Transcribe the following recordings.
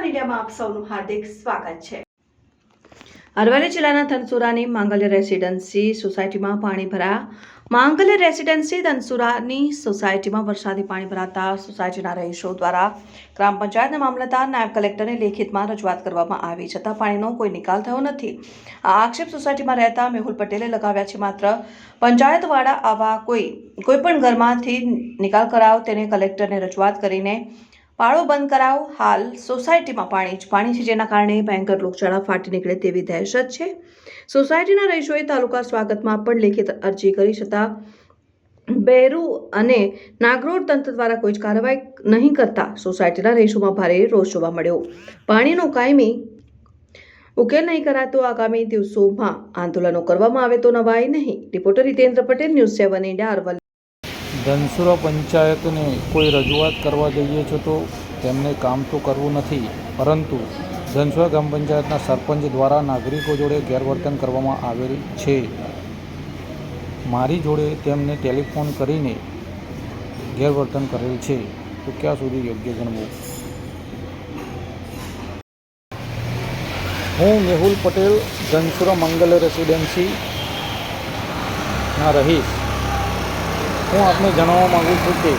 ઇન્ડિયામાં આપ સૌનું હાર્દિક સ્વાગત છે। અરવલ્લી જિલ્લાના ધનસુરાની માંગલ્ય રેસિડેન્સી સોસાયટીમાં પાણી ભરાયા। માંગલ્ય રેસિડેન્સી ધનસુરાની સોસાયટીમાં વરસાદી પાણી ભરાતા સોસાયટીના રહીશો દ્વારા ગ્રામ પંચાયતના મામલતદાર નાયબ કલેક્ટરને લેખિતમાં રજૂઆત કરવામાં આવી છતાં પાણીનો કોઈ નિકાલ થયો નથી। આ આક્ષેપ સોસાયટીમાં રહેતા મેહુલ પટેલે લગાવ્યા છે। માત્ર પંચાયતવાળા આવા કોઈ પણ ઘરમાંથી નિકાલ કરાવ તેને કલેક્ટરને રજૂઆત કરીને પાળો બંધ કરાવ। હાલ સોસાયટીમાં પાણી છે, જેના કારણે ભયંકર રોગચાળા ફાટી નીકળે તેવી દહેશત છે। સોસાયટીના રહીશોએ તાલુકા સ્વાગતમાં પણ લેખિત અરજી કરી છતાં બેરુ અને નાગરોડ તંત્ર દ્વારા કોઈ જ કાર્યવાહી નહીં કરતા સોસાયટીના રહીશોમાં ભારે રોષ જોવા મળ્યો। પાણીનો કાયમી ઉકેલ નહીં કરાતો આગામી દિવસોમાં આંદોલનો કરવામાં આવે તો નવાય નહીં। Reporter Hitendra Patel, news 7 India, Aravalli. Dhansura પંચાયતને કોઈ રજૂઆત કરવા જઈએ છો તો તેમને કામ તો કરવું નથી, પરંતુ ધનસુરા ગ્રામ પંચાયતના સરપંચ દ્વારા નાગરિકો જોડે ગેરવર્તન કરવામાં આવેલ છે। મારી જોડે તેમને ટેલિફોન કરીને ગેરવર્તન કરેલ છે, તો ક્યાં સુધી યોગ્ય ગણવું? હું મેહુલ પટેલ ધનસુરા મંગલ રેસિડેન્સીના રહીશ। હું આપને જણાવવા માગું છું કે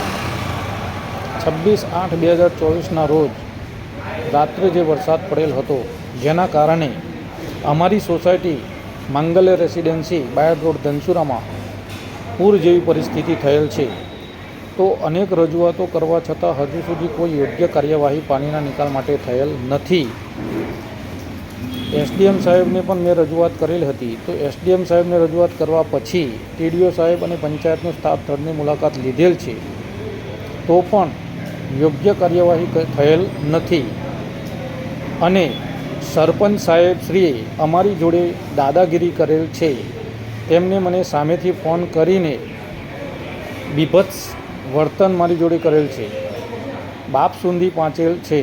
26/8/2024ના રોજ રાત્રે જે વરસાદ પડેલ હતો, જેના કારણે અમારી સોસાયટી મંગલ રેસિડેન્સી બાયડ રોડ ધનસુરામાં પૂર જેવી પરિસ્થિતિ થયેલ છે। તો અનેક રજૂઆતો કરવા છતાં હજુ સુધી કોઈ યોગ્ય કાર્યવાહી પાણીના નિકાલ માટે થયેલ નથી। એસડીએમ સાહેબને પણ મેં રજૂઆત કરેલ હતી, તો એસડીએમ સાહેબને રજૂઆત કરવા પછી ટીડીઓ સાહેબ અને પંચાયતનો સ્ટાફ સ્થળની મુલાકાત લીધેલ છે, તો પણ યોગ્ય કાર્યવાહી થયેલ નથી। અને સરપંચ સાહેબ શ્રીએ અમારી જોડે દાદાગીરી કરેલ છે। તેમને મને સામેથી ફોન કરીને બીભત્સ વર્તન મારી જોડે કરેલ છે, બાપ સુધી પહોંચેલ છે।